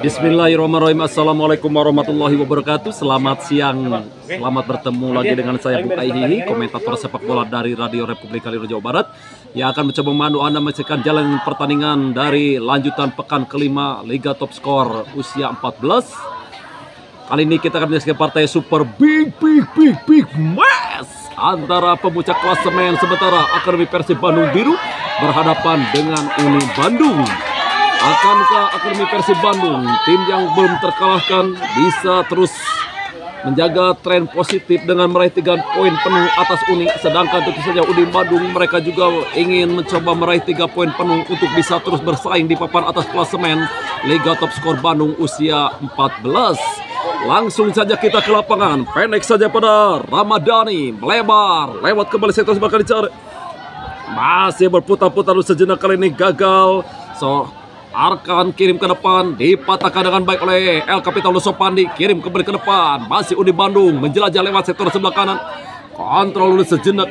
Bismillahirrahmanirrahim. Assalamualaikum warahmatullahi wabarakatuh. Selamat siang. Selamat bertemu lagi dengan saya Bukai Hihi, komentator sepak bola dari Radio Republik Kalimantan Jawa Barat, yang akan mencoba memandu Anda menyaksikan jalan pertandingan dari lanjutan pekan kelima Liga Top Skor usia 14. Kali ini kita akan menyaksikan partai super big match antara pemuncak klasemen sementara Akademi Persib Bandung Biru berhadapan dengan Uni Bandung. Akankah Akademi Persib Bandung, tim yang belum terkalahkan, bisa terus menjaga tren positif dengan meraih 3 poin penuh atas Uni? Sedangkan tentu saja Uni Bandung, mereka juga ingin mencoba meraih 3 poin penuh untuk bisa terus bersaing di papan atas klasemen Liga Top Skor Bandung usia 14. Langsung saja kita ke lapangan. Pendek saja pada Ramadhani, melebar lewat kembali sektor sebelah kali cari. Masih berputar-putar sejenak, kali ini gagal. Arkan kirim ke depan, dipatahkan dengan baik oleh El Capitano Sopandi, kirim kembali ke depan. Masih Uni Bandung menjelajah lewat sektor sebelah kanan. Kontrol dulu sejenak,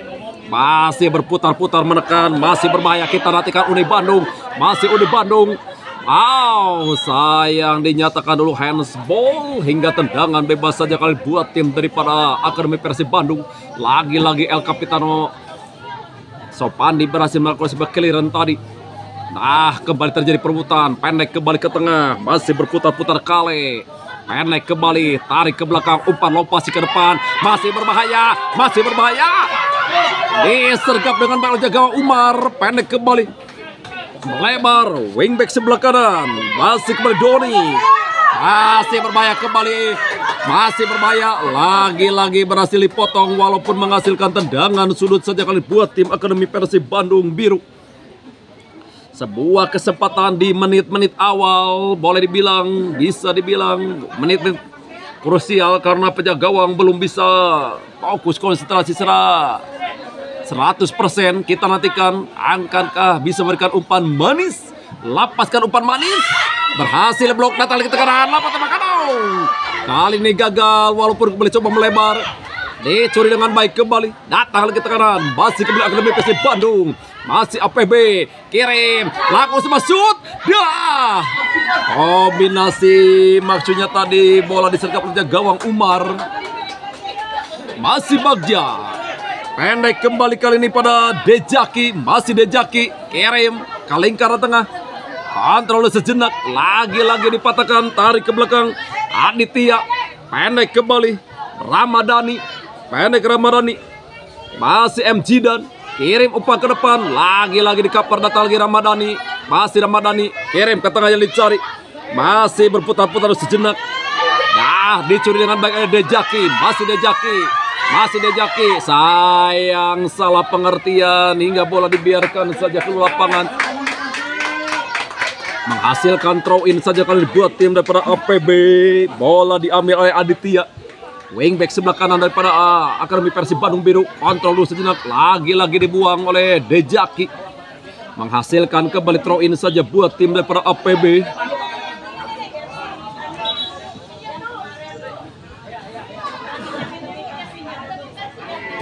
masih berputar-putar menekan, masih berbahaya. Kita nantikan Uni Bandung, masih Uni Bandung. Wow, sayang dinyatakan dulu handsball hingga tendangan bebas saja kali buat tim daripada Akademi Persib Bandung. Lagi-lagi El Capitano Sopandi berhasil melakukan sebuah clearance tadi. Nah, kembali terjadi perebutan, pendek kembali ke tengah, masih berputar-putar kali. Pendek kembali, tarik ke belakang, umpan lopasi ke depan, masih berbahaya, masih berbahaya. Disergap dengan baik oleh gawang Umar, pendek kembali. Melebar, wingback sebelah kanan, masih kembali Doni. Masih berbahaya kembali, masih berbahaya. Lagi-lagi berhasil dipotong walaupun menghasilkan tendangan sudut saja kali buat tim Akademi Persib Bandung Biru. Sebuah kesempatan di menit-menit awal, boleh dibilang, bisa dibilang menit-menit krusial karena penjaga gawang belum bisa fokus konsentrasi 100%. Kita nantikan, akankah bisa memberikan umpan manis, lapaskan umpan manis, berhasil blok datang ke tekanan, lapas Makadong. Kali ini gagal walaupun kembali coba melebar, dicuri dengan baik kembali, datang lagi tekanan, masih kembali Akademi Persib Bandung. Masih APB, kirim, laku semasut, dah. Kombinasi maksudnya tadi bola disergap oleh gawang Umar. Masih Bagja, pendek kembali kali ini pada Dejaki, masih Dejaki, kirim, kalingkar tengah. Kontrol sejenak, lagi-lagi dipatahkan, tarik ke belakang, Aditya, pendek kembali, Ramadhani, pendek Ramadhani, masih M. Jidan. Kirim umpan ke depan, lagi-lagi dikapar, datang lagi Ramadhani. Masih Ramadhani, kirim ke tengah yang dicari. Masih berputar-putar sejenak. Nah, dicuri dengan baik oleh Dejaki. Masih Dejaki, masih Dejaki. Sayang, salah pengertian hingga bola dibiarkan saja keluar lapangan. Menghasilkan throw in saja kali dibuat tim daripada APB. Bola diambil oleh Aditya, wingback sebelah kanan daripada Akademi Persib Bandung Biru. Kontrol dulu sejenak, lagi-lagi dibuang oleh Dejaki. Menghasilkan kembali throw in saja buat tim daripada APB.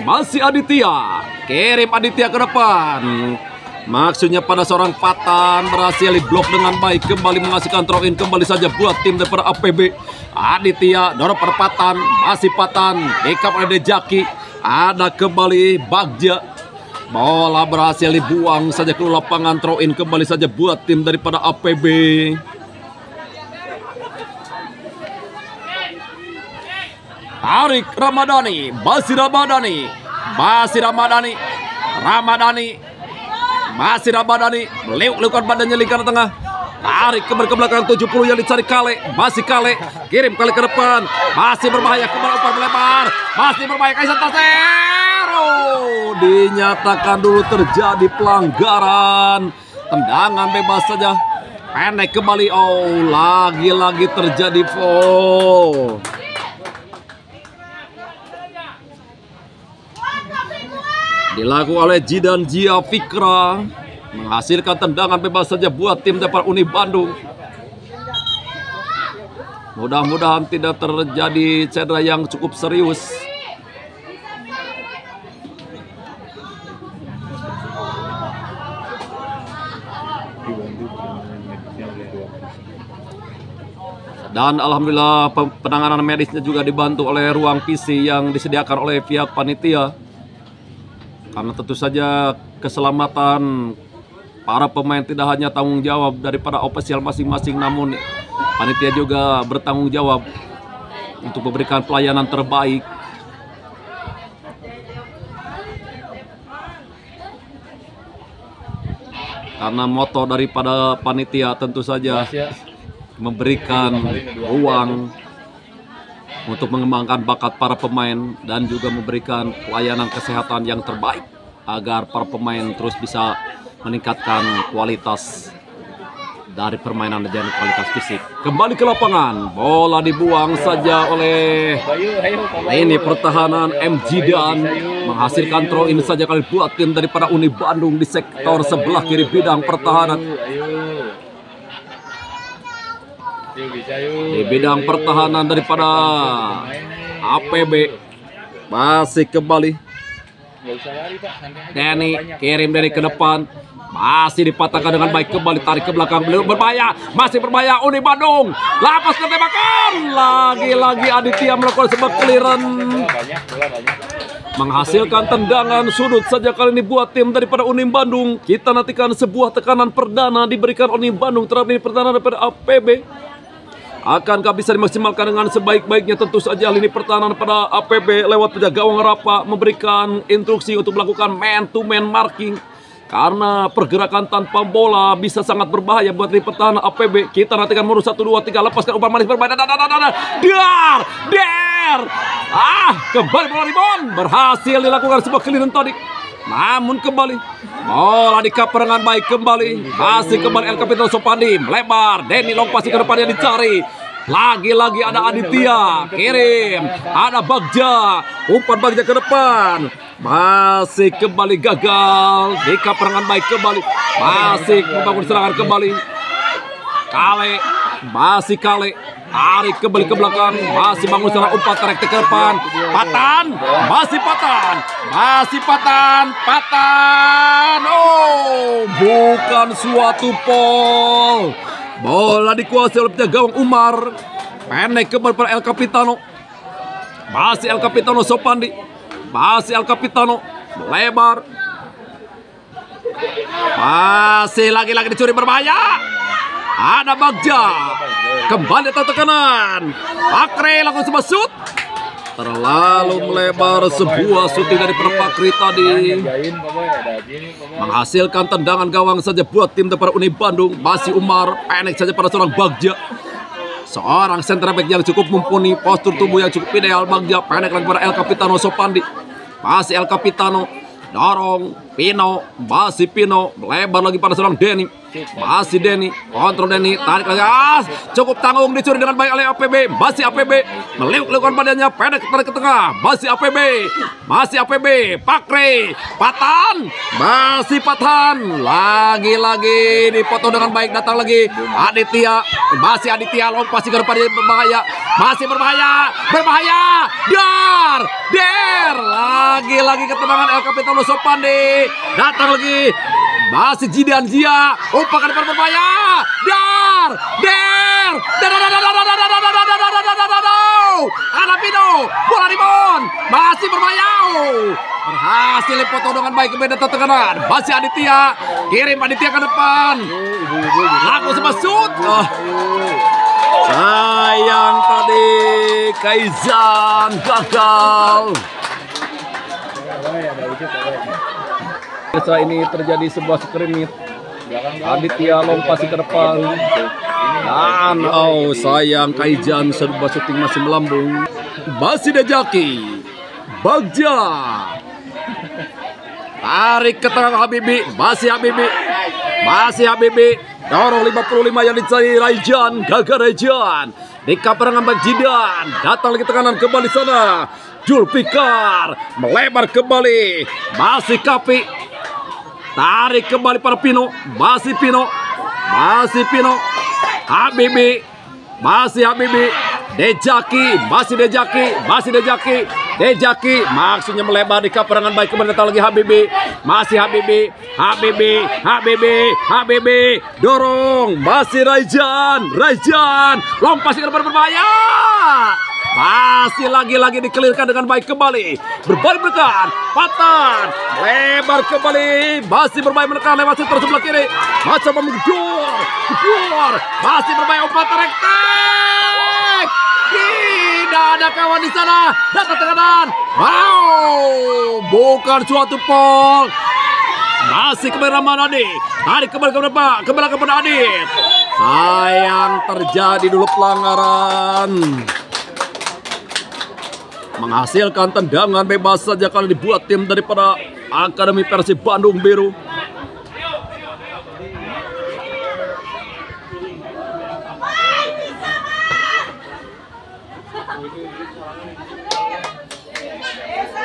Masih Aditya, kirim Aditya ke depan. Maksudnya pada seorang Patan, berhasil diblok dengan baik, kembali menghasilkan throw in kembali saja buat tim daripada APB. Aditya dorong pada Patan, masih Patan, dikap oleh Dejaki. Ada kembali Bagja, bola berhasil dibuang saja ke lapangan, throw in kembali saja buat tim daripada APB. Tarik Ramadhani, masih Ramadhani, masih Ramadhani, masih Ramadhani, lewat badannya lingkaran tengah, tarik ke belakang 70 yang dicari Kale, masih Kale, kirim Kale ke depan, masih berbahaya, kembali umpan melebar, masih berbahaya Kaisar Taser. Dinyatakan dulu terjadi pelanggaran, tendangan bebas saja, pendek kembali. Lagi-lagi terjadi foul. Dilakukan oleh Jidan Jia Fikra, menghasilkan tendangan bebas saja buat tim Depar Uni Bandung. Mudah-mudahan tidak terjadi cedera yang cukup serius. Dan alhamdulillah penanganan medisnya juga dibantu oleh ruang PC yang disediakan oleh pihak panitia. Karena tentu saja keselamatan para pemain tidak hanya tanggung jawab daripada ofisial masing-masing, namun panitia juga bertanggung jawab untuk memberikan pelayanan terbaik. Karena moto daripada panitia tentu saja memberikan ruang untuk mengembangkan bakat para pemain dan juga memberikan pelayanan kesehatan yang terbaik agar para pemain terus bisa meningkatkan kualitas dari permainan dan kualitas fisik. Kembali ke lapangan, bola dibuang saja oleh ini pertahanan MG dan menghasilkan throw in saja kali buat tim daripada Uni Bandung di sektor sebelah kiri bidang pertahanan. Di bidang pertahanan daripada APB masih kembali Denny, kirim Denny ke depan, masih dipatahkan dengan baik, kembali tarik ke belakang, belum berbahaya, masih berbahaya Uni Bandung, lapas ke tembakan, lagi-lagi Aditya melakukan sebuah clearance, menghasilkan tendangan sudut saja kali ini buat tim daripada Uni Bandung. Kita nantikan sebuah tekanan perdana diberikan Uni Bandung terhadap ini pertahanan daripada APB. Akankah bisa dimaksimalkan dengan sebaik-baiknya? Tentu saja lini pertahanan pada APB lewat penjaga gawang Rapa memberikan instruksi untuk melakukan man-to-man marking. Karena pergerakan tanpa bola bisa sangat berbahaya buat lini pertahanan APB. Kita nantikan modus 1, 2, 3, lepaskan umpan manis berbahaya. Kembali bola rebound, berhasil dilakukan sebuah clearance tadi. Namun kembali bola di cover dengan baik, kembali masih kembali El Capitano Sopandi melebar, Denny long passing ke depannya dicari, lagi-lagi ada Aditya kirim, ada Bagja, umpan Bagja ke depan, masih kembali gagal di cover dengan baik, kembali masih membangun serangan, kembali Kale, masih Kale tarik kembali ke belakang, masih bangun serangan, umpan tarik ke depan, Patan, masih Patan, oh bukan suatu pol, bola dikuasai oleh penjaga gawang Umar, pendek kembali pada El Capitano, masih El Capitano Sopandi, masih El Capitano lebar, masih lagi-lagi dicuri berbahaya. Ada Bagja, kembali atas tekanan, Pakri langsung sebuah shoot, terlalu melebar, sebuah shooting dari Pakri tadi menghasilkan tendangan gawang saja buat tim daripada Uni Bandung. Masih Umar, pendek saja pada seorang Bagja, seorang center back yang cukup mumpuni, postur tubuh yang cukup ideal. Bagja pendek lagi pada El Capitano Sopandi, masih El Capitano dorong Pino, masih Pino lebar lagi pada seorang Denny, masih Denny, kontrol Denny, tarik lagi, cukup tanggung, dicuri dengan baik oleh APB, masih APB meliuk-liukan badannya, pendek tarik ke tengah, masih APB, Pakri, Patan, masih Patan, lagi-lagi dipotong dengan baik, datang lagi Aditya, masih Aditya, lompat ke depan, berbahaya, masih berbahaya, lagi-lagi ketenangan El Capitano Sopandi, datang lagi, masih Jidan Zia, umpan ke depan berbahaya, ada Pino, bola rebound, masih berbahaya, berhasil dipotong dengan baik ke beda tekanan, masih Aditya, kirim Aditya ke depan, langsung sebuah shoot, sayang tadi Kaizan gagal. Setelah ini terjadi sebuah skrimit, Aditya lompat ke depan, dan sayang Kaizan, sebuah syuting masih melambung, masih Dejaki, Bagja, tarik ke tengah Habibi, masih Habibi, dorong 55 yang dicari Raijan, gagal Raijan, di kaperangan Bagjidan, datang lagi tekanan kembali sana, Julfikar melebar kembali, masih Kapi, tarik kembali para Pino, masih Pino, Habibi, masih Habibi, Dejaki, masih Dejaki, Dejaki maksudnya melebar di kaperangan baik kembali datang lagi Habibi. Masih Habibi. Dorong. Masih Raijan. Lompat ke depan berbahaya. Masih lagi-lagi dikelirkan dengan baik kembali. Berbalik menekan. Patan. Lebar kembali. Masih berbahaya menekan lewat sektor sebelah kiri. Macam menggedor. Masih berbahaya umpan tek. Tidak ada kawan di sana. Datang tekanan. Wow. Bukan suatu pol. Masih kembali Ramadhani. Tarik kembali ke depan. Kembali kepada Adit. Sayang terjadi dulu pelanggaran. Menghasilkan tendangan bebas saja kalau dibuat tim daripada Akademi Persib Bandung Biru.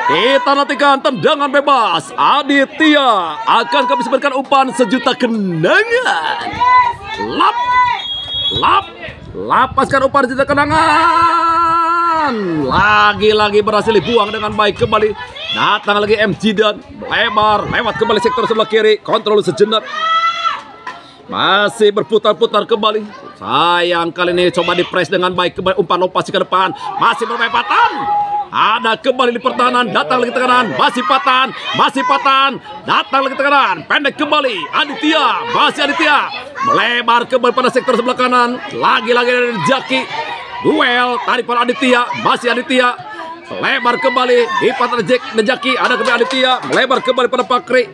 Kita nantikan tendangan bebas. Aditya akan kami sebarkan umpan sejuta kenangan. Lapaskan umpan sejuta kenangan. Lagi-lagi berhasil dibuang dengan baik kembali. Datang lagi MG dan lebar lewat kembali sektor sebelah kiri. Kontrol sejenak. Masih berputar-putar kembali. Sayang kali ini coba dipres dengan baik kembali. Umpan lompat ke depan. Masih berpepatan. Ada kembali di pertahanan, datang lagi tekanan, masih patan, datang lagi tekanan, pendek kembali, masih Aditya, melebar kembali pada sektor sebelah kanan, lagi-lagi dari Jaki, duel, tarik pada Aditya, masih Aditya, lebar kembali, di patan Jaki, ada kembali Aditya, melebar kembali pada Pakri,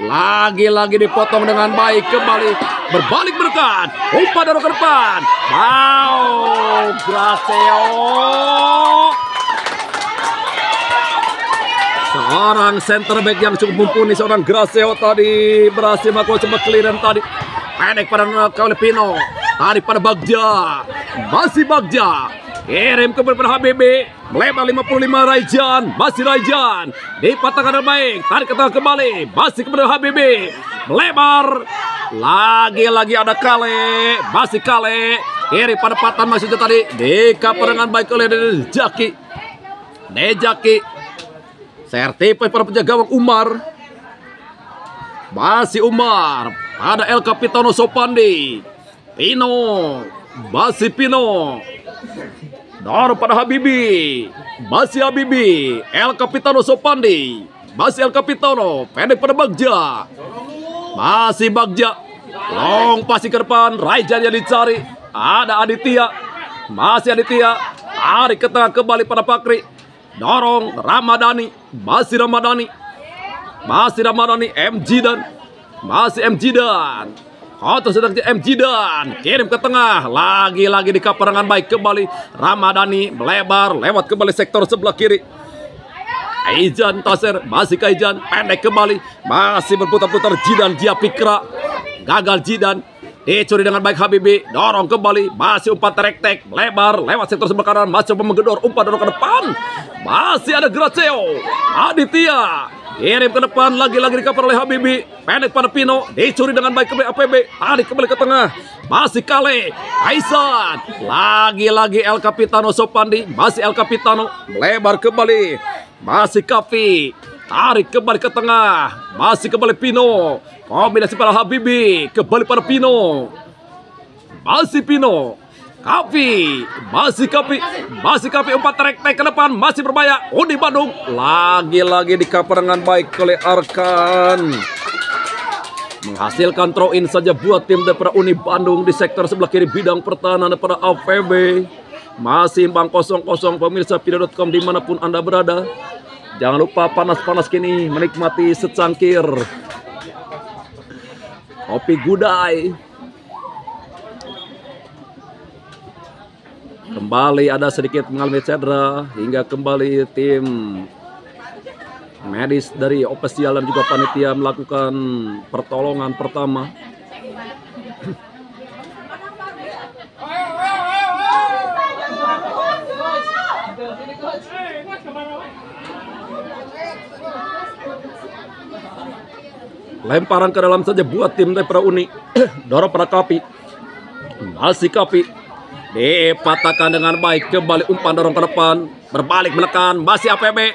lagi-lagi dipotong dengan baik kembali, berbalik berdekat, umpan dorong ke depan, wow, Graseo. Seorang center back yang cukup mumpuni, seorang Graseo tadi berhasil melakukan sebuah clearance tadi. Pendek pada Pino, tarik pada Bagja, masih Bagja, kirim ke pada Habibi, melebar 55 Raijan, masih Raijan, dipatahkan dengan baik, tarik ke tengah kembali, masih kepada Habibi, melebar, lagi-lagi ada Kale, masih Kale, kirim pada Patan maksudnya tadi, dikaper dengan baik oleh Dejaki, sertifikat para penjaga gawang Umar. Masih Umar. Ada El Capitano Sopandi. Pino. Masih Pino. Dorong pada Habibi. Masih Habibi. El Capitano Sopandi. Masih El Capitano. Pendek pada Bagja. Masih Bagja. Long pasti ke depan. Raijan yang dicari. Ada Aditya. Masih Aditya. Tarik ke tengah kembali pada Pakri. Dorong Ramadhani, masih Ramadhani, MG dan masih MG dan Kotor sedang MG dan kirim ke tengah, lagi-lagi di kaperangan baik kembali Ramadhani, melebar lewat kembali sektor sebelah kiri. Aijan Taser, masih Kaijan, pendek kembali, masih berputar-putar Jidan Jiapikra, gagal Jidan. Dicuri dengan baik Habibi, dorong kembali, masih umpan tek, lebar, lewat sektor sebelah kanan, masih menggedor, umpan dorong ke depan, masih ada Graseo, Aditya, kirim ke depan, lagi-lagi dikaper oleh Habibi, pendek pada Pino, dicuri dengan baik kembali APB, tarik kembali ke tengah, masih Kale, Kaisan, lagi-lagi El Capitano Sopandi, masih El Capitano, melebar kembali, masih Kafi, tarik kembali ke tengah, masih kembali Pino, kombinasi pada Habibi, kembali pada Pino, masih Pino, Kafi, masih Kafi, umpan tek ke depan, masih berbahaya, Uni Bandung, lagi-lagi di kaperangan baik oleh Arkan, menghasilkan throw in saja buat tim daripada Uni Bandung di sektor sebelah kiri bidang pertahanan daripada APB, masih imbang 0-0 pemirsa video.com dimanapun Anda berada. Jangan lupa panas-panas kini menikmati secangkir kopi gudai. Kembali ada sedikit mengalami cedera hingga kembali tim medis dari ofisial dan juga panitia melakukan pertolongan pertama. Lemparan ke dalam saja buat tim daripada Uni. Dorong pada Kapi. Masih Kapi. Dipatahkan dengan baik, kembali umpan dorong ke depan, berbalik menekan, masih APB.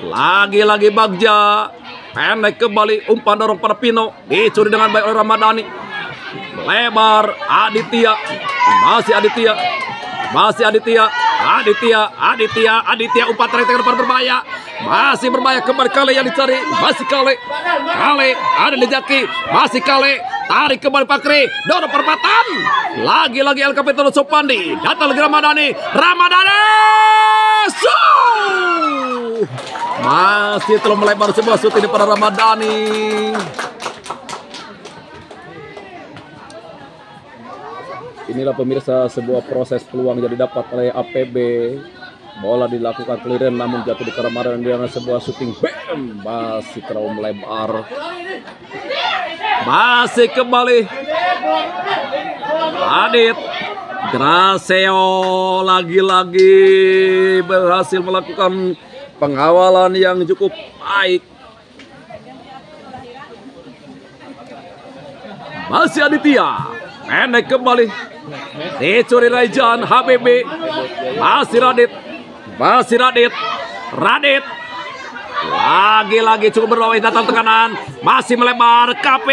Lagi-lagi Bagja, pendek kembali, umpan dorong pada Pino, dicuri dengan baik oleh Ramadhani. Lebar, Aditya, masih Aditya, umpan tarik ke depan berbahaya, masih berbahaya, kembali Kale yang dicari, masih Kale, ada Lejaki, masih Kale, tarik kembali Pakri, dorong perempatan, lagi-lagi El Capitano Sopandi, datang lagi Ramadhani, masih telah melebar sebuah shoot ini pada Ramadhani. Inilah pemirsa sebuah proses peluang yang didapat oleh APB. Bola dilakukan clearance namun jatuh di Ramadhani dengan sebuah shooting. Bam! Masih terlalu melebar. Masih kembali. Adit. Graseo lagi-lagi berhasil melakukan pengawalan yang cukup baik. Masih Aditya. Pendek kembali. Dicuri Raijan, HBB. Masih Radit. Lagi-lagi cukup berlawanan datang tekanan. Masih melebar. KP.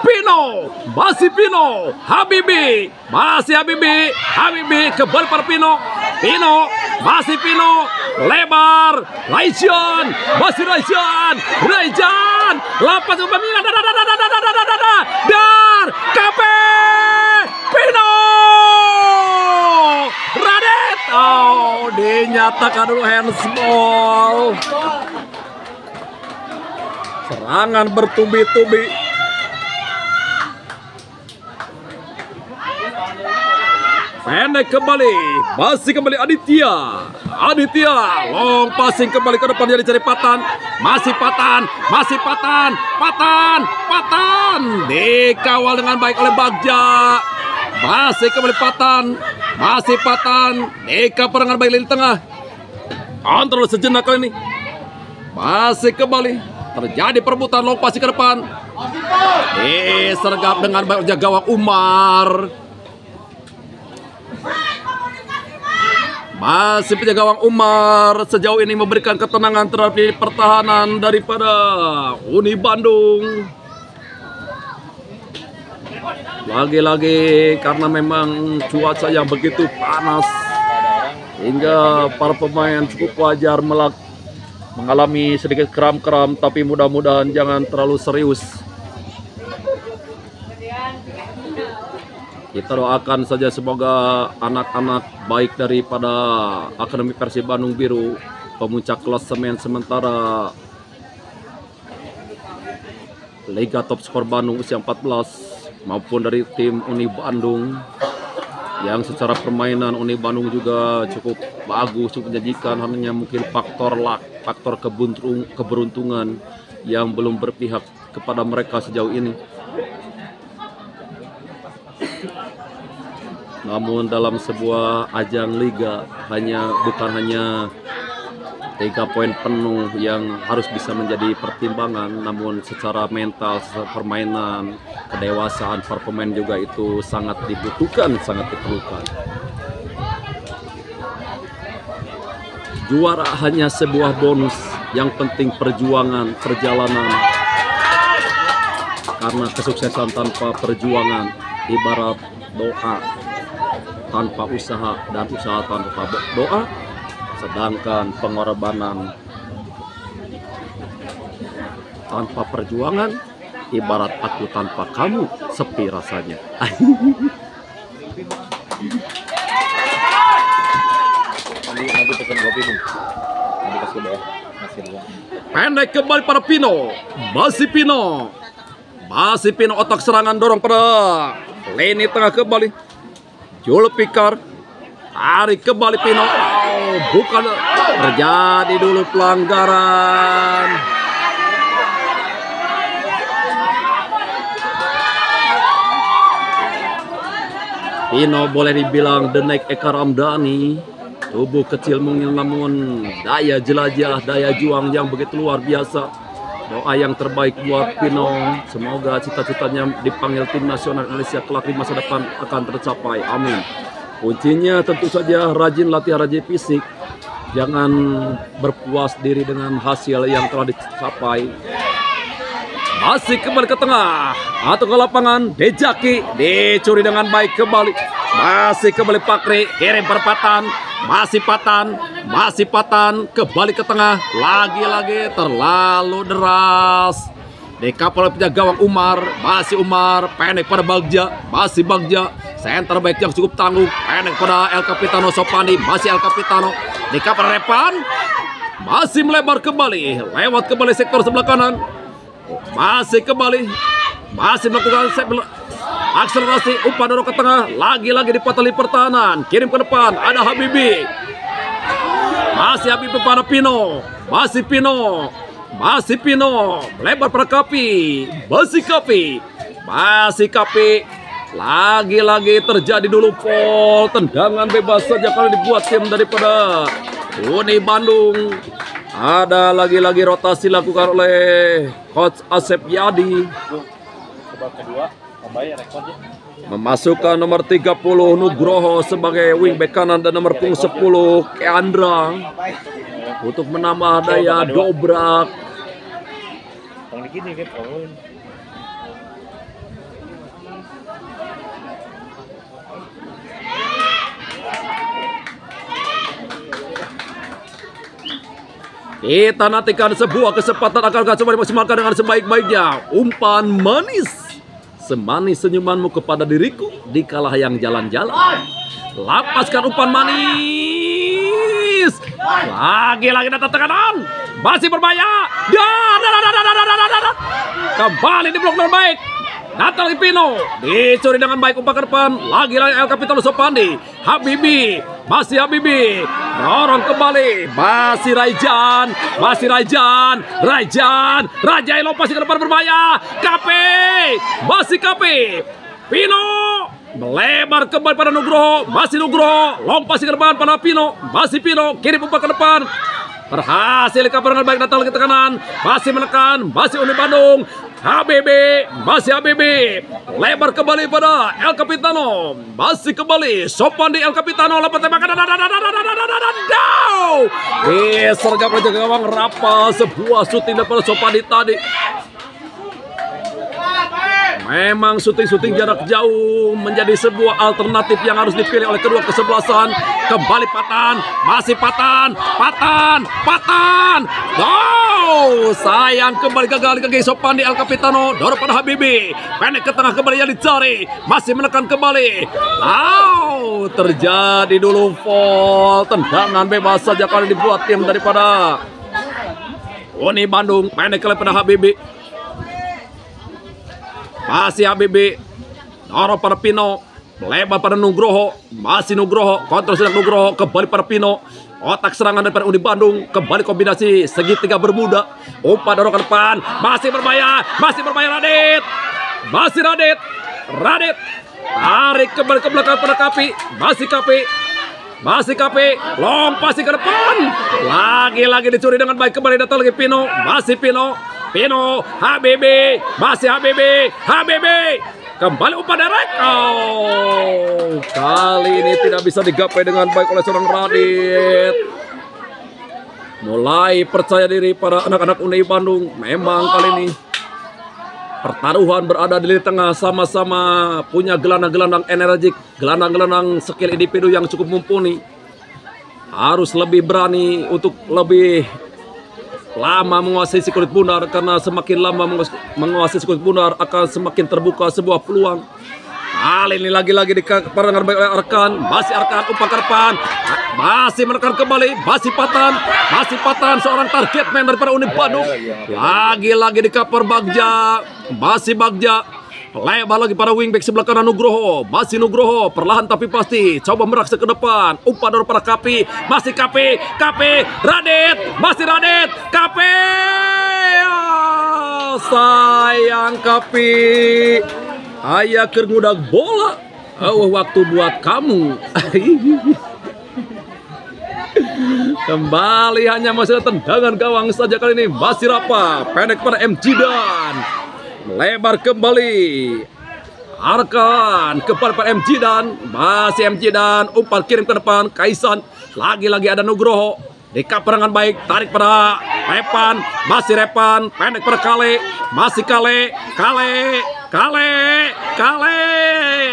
Pino. Masih Pino. Habibi. Kembali pada Pino. Masih Pino. Lebar. Raijan. Lapas ke Pemina. Dar. KP. Pino. Radit. Oh, dinyatakan dulu handsball. Serangan bertubi-tubi. Pendek kembali, masih kembali Aditya, long passing kembali ke depan, jadi cari Patan, masih Patan, dikawal dengan baik oleh Bagja, masih kembali Patan, dikawal dengan baik di tengah, kontrol sejenak kali ini, masih kembali, terjadi perebutan long passing ke depan, disergap dengan baik oleh gawang Umar. Masih penjaga gawang Umar sejauh ini memberikan ketenangan terhadap pertahanan daripada Uni Bandung. Lagi-lagi karena memang cuaca yang begitu panas hingga para pemain cukup wajar mengalami sedikit kram-kram, tapi mudah-mudahan jangan terlalu serius. Kita doakan saja semoga anak-anak baik daripada Akademi Persib Bandung Biru, pemuncak klasemen sementara Liga Top Skor Bandung usia 14, maupun dari tim Uni Bandung yang secara permainan Uni Bandung juga cukup bagus, cukup menjanjikan, hanya mungkin faktor luck, faktor keberuntungan yang belum berpihak kepada mereka sejauh ini. Namun dalam sebuah ajang liga bukan hanya 3 poin penuh yang harus bisa menjadi pertimbangan, namun secara mental, secara permainan, kedewasaan para pemain juga itu sangat dibutuhkan, sangat diperlukan. Juara hanya sebuah bonus, yang penting perjuangan, perjalanan. Karena kesuksesan tanpa perjuangan ibarat doa tanpa usaha dan usaha tanpa doa, sedangkan pengorbanan tanpa perjuangan ibarat aku tanpa kamu, sepi rasanya. Nanti pesan kopi nih. Nanti kasih bawah. Pendek kembali pada Pino. Masih Pino otak serangan dorong pada lini tengah kembali. Julfikar tarik kembali Pino. Oh, bukan, terjadi dulu pelanggaran. Pino boleh dibilang the next Eka Ramdhani. Tubuh kecil mungkin namun daya jelajah, daya juang yang begitu luar biasa. Doa yang terbaik buat Pino. Semoga cita-citanya dipanggil tim nasional Indonesia kelak di masa depan akan tercapai. Amin. Kuncinya tentu saja rajin latihan, rajin fisik. Jangan berpuas diri dengan hasil yang telah dicapai. Masih kembali ke tengah atau ke lapangan. Dejaki dicuri dengan baik kembali. Masih kembali Pakri, kirim perpatan. Masih patan, kembali ke tengah. Lagi-lagi terlalu deras. Dekapal oleh penjaga gawang Umar. Masih Umar, pendek pada Bagja. Masih Bagja, center back yang cukup tangguh. Pendek pada El Capitano Sopandi. Masih El Capitano. Dekapal Repan. Masih melebar kembali. Lewat kembali sektor sebelah kanan. Masih kembali. Masih melakukan akselerasi, umpan dorong ke tengah, lagi-lagi dipatali pertahanan, kirim ke depan, ada Habibi. Masih Habibi pada Pino, masih Pino, melebar pada Kapi, masih Kapi, lagi-lagi terjadi dulu foul, tendangan bebas saja kalau dibuat tim daripada Uni Bandung. Ada lagi-lagi rotasi dilakukan oleh Coach Asep Yadi. Babak kedua, Abai rekornya. Memasukkan nomor 30 Nugroho sebagai wingback kanan dan nomor punggung 10 Keandra untuk menambah daya dobrak. Yang begini kan, Kita nantikan sebuah kesempatan akan coba dimaksimalkan dengan sebaik-baiknya. Umpan manis, semanis senyumanmu kepada diriku di kala yang jalan-jalan. Lapaskan umpan manis. Lagi-lagi datang tekanan. Masih berbahaya. Kembali di blok dengan baik. Datang Pino, dicuri dengan baik umpan ke depan. Lagi-lagi El Capitano Sopandi. Habibi, masih Habibi. Dorong kembali. Masih Raijan. Raja Elopas ke depan berbahaya. Kape, masih Kape. Pino melebar kembali pada Nugroho. Masih Nugroho. Lompas ke depan pada Pino. Masih Pino. Kirim umpan ke depan. Berhasil kabar dengan baik, datang lagi ke kanan. Masih menekan. Masih Uni Bandung. Masih Habibi. Lebar kembali pada El Capitano. Masih kembali Sopandi El Capitano. Lepas tembakan. Disergap oleh jaga gawang Rapa. Sebuah syuting daripada Sopandi tadi. Memang syuting jarak jauh menjadi sebuah alternatif yang harus dipilih oleh kedua kesebelasan. Kembali Patan, masih Patan. Oh, sayang kembali gagal di kaki Sopandi El Capitano. Dorong pada Habibi, pendek ke tengah kembali yang dicari, masih menekan kembali. Oh, terjadi dulu foul, tendangan bebas saja kali dibuat tim daripada Uni Bandung. Pendek kepada Habibi. Masih Habibi, dorong pada Pino, melebar pada Nugroho, masih Nugroho, kontrol sedang Nugroho, kembali pada Pino, otak serangan daripada Uni Bandung, kembali kombinasi segitiga bermuda, umpan dorong ke depan, masih berbahaya Radit, tarik kembali ke belakang pada Kapi, masih Kapi, lompasi ke depan, lagi-lagi dicuri dengan baik, kembali datang lagi Pino, masih Pino, Habibi, masih Habibi, kembali umpan derek. Oh, kali ini tidak bisa digapai dengan baik oleh seorang Radit. Mulai percaya diri para anak-anak Uni Bandung. Memang kali ini pertaruhan berada di lini tengah, sama-sama punya gelandang-gelandang energik, gelandang-gelandang skill individu yang cukup mumpuni. Harus lebih berani untuk lebih lama menguasai si kulit bundar, karena semakin lama menguasai si kulit bundar akan semakin terbuka sebuah peluang. Kali ini lagi-lagi diperangan baik oleh Arkan, masih Arkan umpan ke depan, masih menekan kembali, masih Patan seorang target man daripada Uni Bandung. Lagi-lagi di cover Bagja, masih Bagja. Lebar lagi para wingback sebelah kanan Nugroho. Masih Nugroho, perlahan tapi pasti coba meraksa ke depan. Umpan dorong para Kapi. Masih Kapi. Radit. Masih Radit. Kapi. Oh, sayang Kapi. Ayah kermudak bola. Oh, waktu buat kamu. Kembali hanya masih ada tendangan gawang saja kali ini. Masih Rafa, pendek pada M. Jidan. Melebar kembali. Arkan kepada M. Jidan. Masih M. Jidan, umpan kirim ke depan. Kaisan, lagi-lagi ada Nugroho. Dekat perangan baik, tarik pada Repan. Masih Repan, pendek pada Kale. Masih Kale.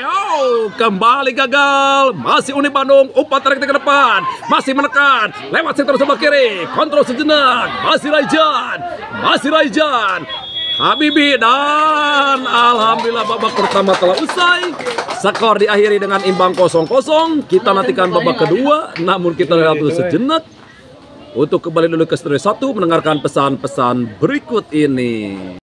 Oh, kembali gagal. Masih Uni Bandung, umpan tarik ke depan. Masih menekan, lewat sektor sebelah kiri. Kontrol sejenak, masih Raijan. Habibi, dan alhamdulillah babak pertama telah usai. Skor diakhiri dengan imbang 0-0. Kita nantikan babak kedua, namun kita lihat dulu sejenak untuk kembali dulu ke studio 1 mendengarkan pesan-pesan berikut ini.